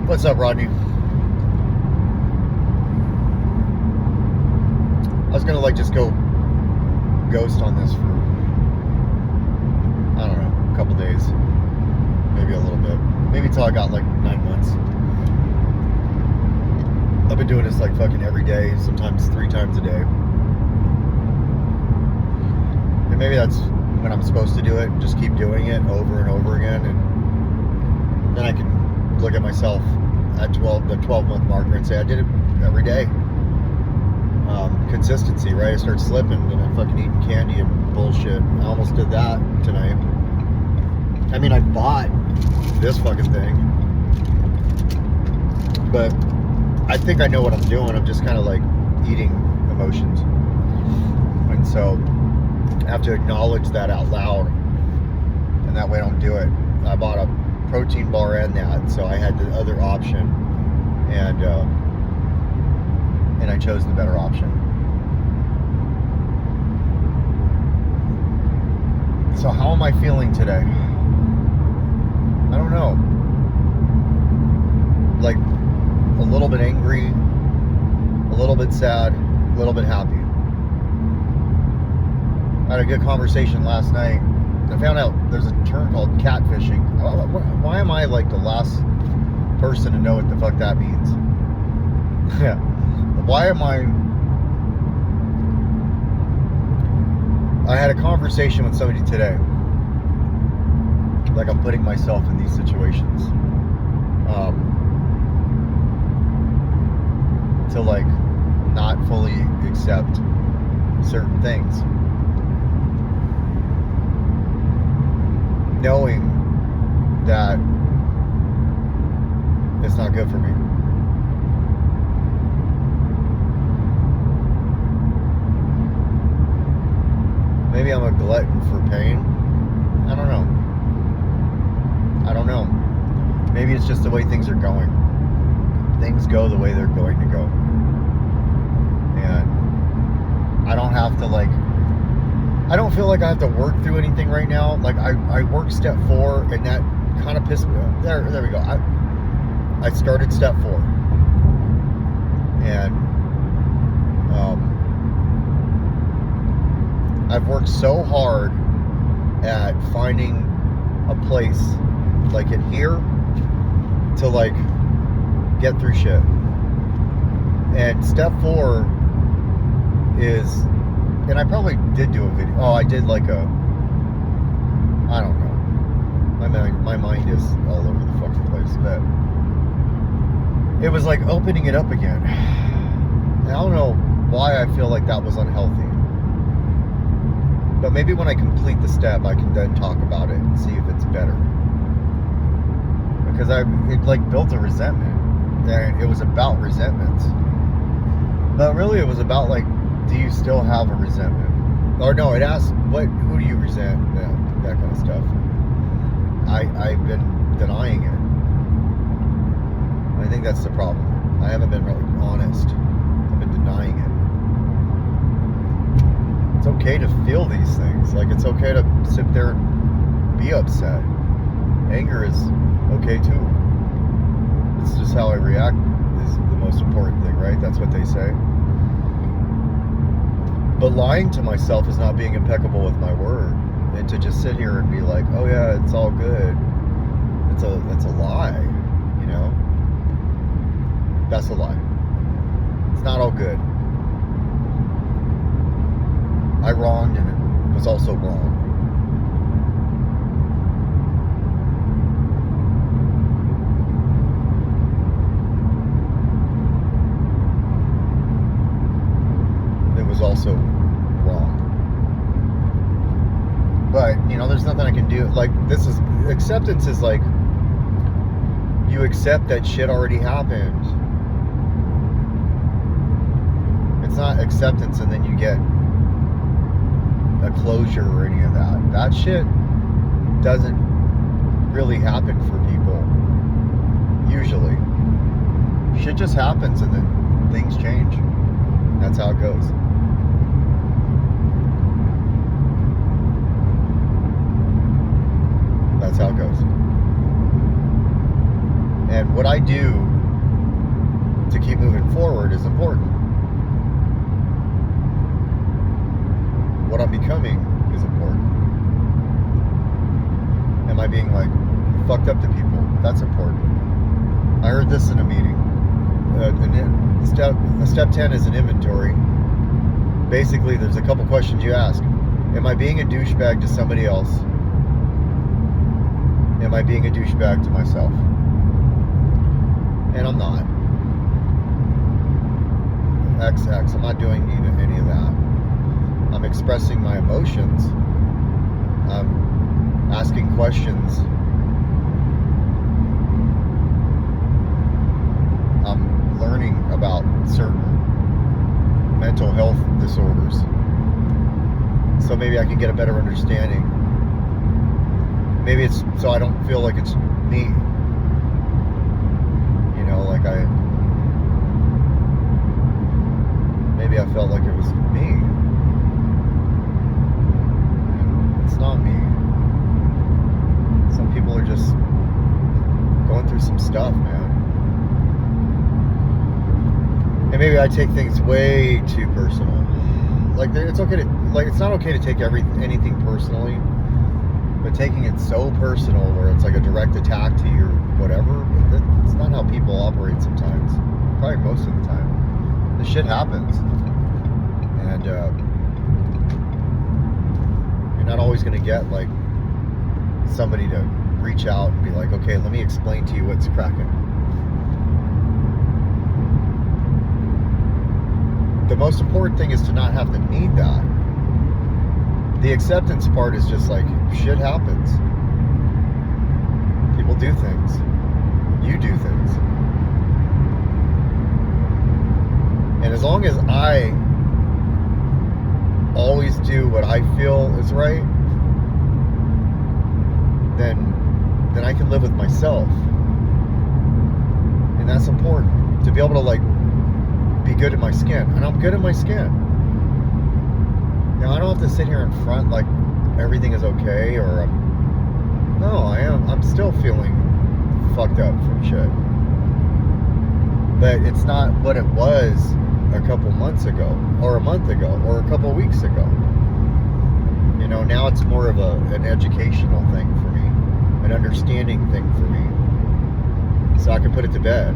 What's up, Rodney? I was gonna just go ghost on this for, I don't know, a couple days, maybe a little bit, maybe till I got 9 months. I've been doing this fucking every day, sometimes 3 times a day, and maybe that's when I'm supposed to do it. Just keep doing it over and over again, and then I can look at myself at the 12-month marker and say I did it every day. Consistency, right? I start slipping and I'm fucking eating candy and bullshit. I almost did that tonight. I mean, I bought this fucking thing, but I think I know what I'm doing. I'm just kind of eating emotions, and so I have to acknowledge that out loud, and that way I don't do it. I bought a protein bar and that, so I had the other option, and I chose the better option. So how am I feeling today? I don't know. A little bit angry, a little bit sad, a little bit happy. I had a good conversation last night. I found out there's a term called catfishing. Why am I the last person to know what the fuck that means? Yeah. Why am I had a conversation with somebody today. I'm putting myself in these situations. To not fully accept certain things. Knowing that it's not good for me. Maybe I'm a glutton for pain. I don't know. Maybe it's just the way things are going. Things go the way they're going to go. And I don't have to I don't feel like I have to work through anything right now. I worked step 4 and that kind of pissed me off. There we go. I started step 4. And I've worked so hard at finding a place in here to get through shit. And step 4 is, and I probably did do a video. Oh, I did I don't know. My mind is all over the fucking place, but it was opening it up again. And I don't know why I feel that was unhealthy. But maybe when I complete the step, I can then talk about it and see if it's better. Because it built a resentment. And it was about resentments. But really it was about do you still have a resentment? Or no, it asked who do you resent? That kind of stuff. I've been denying it. I think that's the problem. I haven't been really honest. I've been denying it. It's okay to feel these things. It's okay to sit there and be upset. Anger is okay too. It's just how I react is the most important thing, right? That's what they say. But lying to myself is not being impeccable with my word. And to just sit here and be oh yeah, it's all good. It's a lie, you know? That's a lie. It's not all good. I wronged and it was also wrong. It was also wrong. But, there's nothing I can do. This is, acceptance is you accept that shit already happened. It's not acceptance and then you get a closure or any of that. That shit doesn't really happen for people. Usually. Shit just happens and then things change. That's how it goes. That's how it goes. And what I do to keep moving forward is important. What I'm becoming is important. Am I being like fucked up to people? That's important. I heard this in a meeting. Step 10 is an inventory. Basically, there's a couple questions you ask. Am I being a douchebag to somebody else? Am I being a douchebag to myself? And I'm not. I'm not doing any of that. I'm expressing my emotions. I'm asking questions. I'm learning about certain mental health disorders. So maybe I can get a better understanding. Maybe it's so I don't feel like it's me. You know, like maybe I felt like it was me. It's not me. Some people are just going through some stuff, man. And maybe I take things way too personal. Like it's okay to it's not okay to take anything personally, but taking it so personal where it's like a direct attack to your whatever, it's not how people operate sometimes. Probably most of the time. This shit happens. And you're not always going to get like somebody to reach out and be like, okay, let me explain to you what's cracking. The most important thing is to not have to need that. The acceptance part is just like, shit happens. People do things. You do things. And as long as I always do what I feel is right, then I can live with myself. And that's important. To be able to like be good in my skin. And I'm good in my skin. Now I don't have to sit here in front like everything is okay or no, I'm still feeling fucked up from shit. But it's not what it was a couple months ago or a month ago or a couple weeks ago. You know, now it's more of an educational thing for me, an understanding thing for me, so I can put it to bed.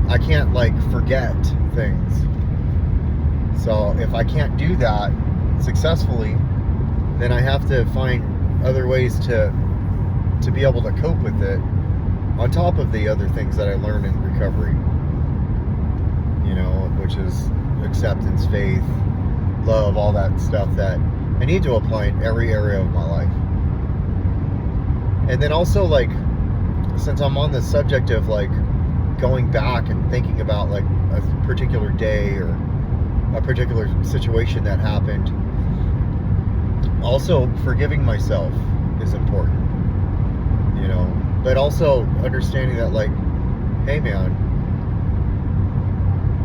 I can't like forget things. So if I can't do that successfully, then I have to find other ways to be able to cope with it on top of the other things that I learned in recovery. You know, which is acceptance, faith, love, all that stuff that I need to apply in every area of my life. And then also like, since I'm on the subject of like going back and thinking about like a particular day or a particular situation that happened, also forgiving myself is important, you know, but also understanding that like, hey man,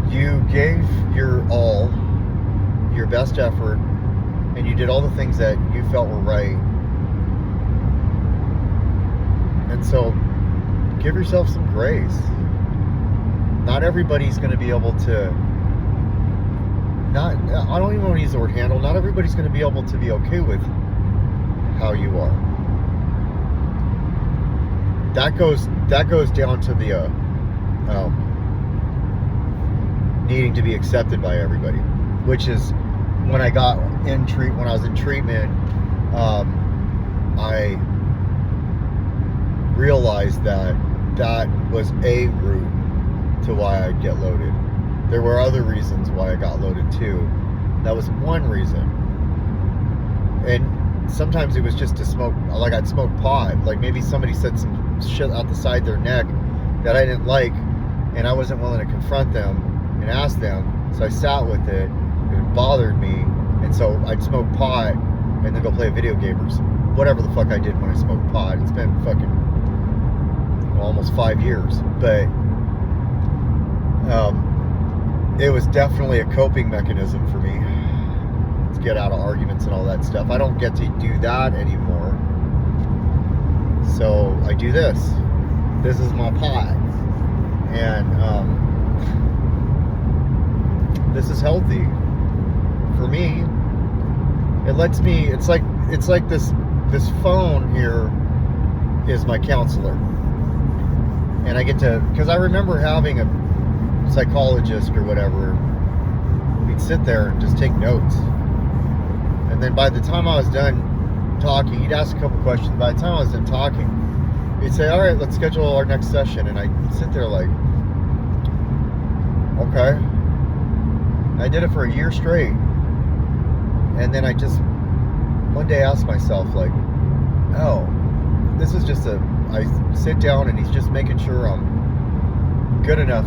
you gave your all, your best effort, and you did all the things that you felt were right. And so give yourself some grace. Not everybody's going to be able to, I don't even want to use the word handle, not everybody's going to be able to be okay with how you are. That goes down to the needing to be accepted by everybody, which is when I was in treatment, I realized that was a route to why I'd get loaded. There were other reasons why I got loaded too. That was one reason. And sometimes it was just to smoke, like I'd smoke pot. Like maybe somebody said some shit out the side of their neck that I didn't like, and I wasn't willing to confront them and ask them. So I sat with it. It bothered me. And so I'd smoke pot and then go play video game or whatever the fuck I did when I smoked pot. It's been fucking almost 5 years. But it was definitely a coping mechanism for me to get out of arguments and all that stuff. I don't get to do that anymore. So I do this. this is my pot, and this is healthy for me. It lets me. It's like this phone here is my counselor, and I get to, because I remember having a psychologist or whatever. We'd sit there and just take notes, and then by the time I was done talking, he'd ask a couple questions. By the time I was done talking, he'd say, all right, let's schedule our next session. And I'd sit there like, okay. I did it for a year straight, and then I just one day asked myself, like, oh, this is just I sit down and he's just making sure I'm good enough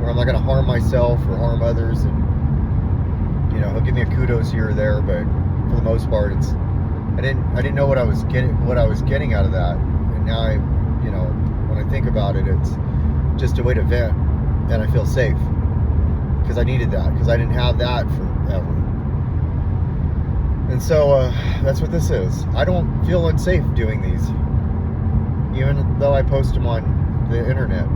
where I'm not going to harm myself or harm others, and he'll give me a kudos here or there, but for the most part, it's I didn't know what I was getting out of that, and now when I think about it, it's just a way to vent, and I feel safe because I needed that, because I didn't have that forever, and so that's what this is. I don't feel unsafe doing these, even though I post them on the internet.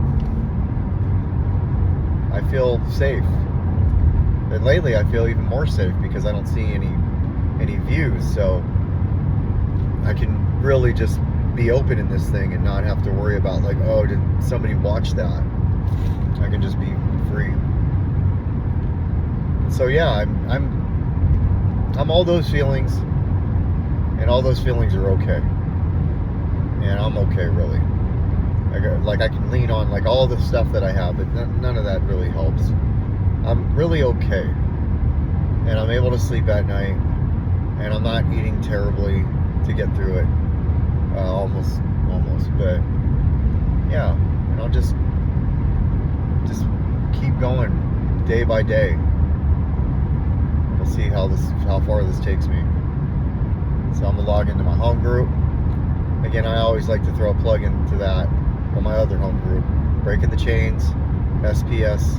I feel safe, and lately I feel even more safe because I don't see any views, so I can really just be open in this thing and not have to worry about, like, oh, did somebody watch that? I can just be free. So yeah, I'm all those feelings, and all those feelings are okay, and I'm okay, really. I can lean on like all the stuff that I have, but none of that really helps. I'm really okay, and I'm able to sleep at night, and I'm not eating terribly to get through it. Almost, but yeah, and I'll just keep going day by day. We'll see how far this takes me. So I'm gonna log into my home group. Again, I always like to throw a plug into that on my other home group, Breaking the Chains, spsana.org.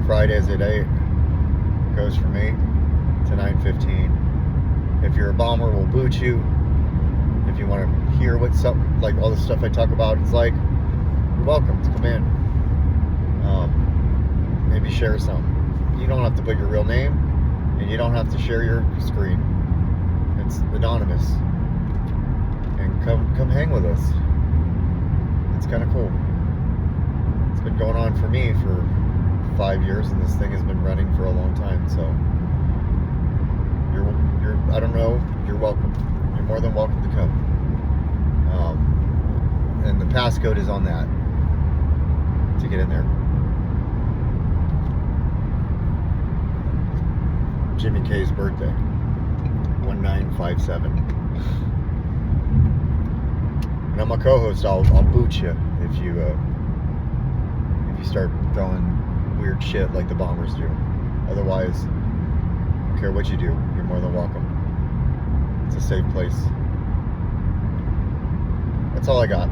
Fridays at 8 goes from 8 to 9:15. If you're a bomber, we'll boot you. If you want to hear what something like all the stuff I talk about is like, you're welcome to come in. Maybe share something. You don't have to put your real name, and you don't have to share your screen. It's anonymous. And come hang with us. It's kind of cool. It's been going on for me for 5 years, and this thing has been running for a long time. So you're I don't know. You're welcome. You're more than welcome to come. And the passcode is on that to get in there. Jimmy K's birthday, 1957. And I'm a co-host. I'll boot you if you start throwing weird shit like the bombers do. Otherwise, I don't care what you do. You're more than welcome. It's a safe place. That's all I got.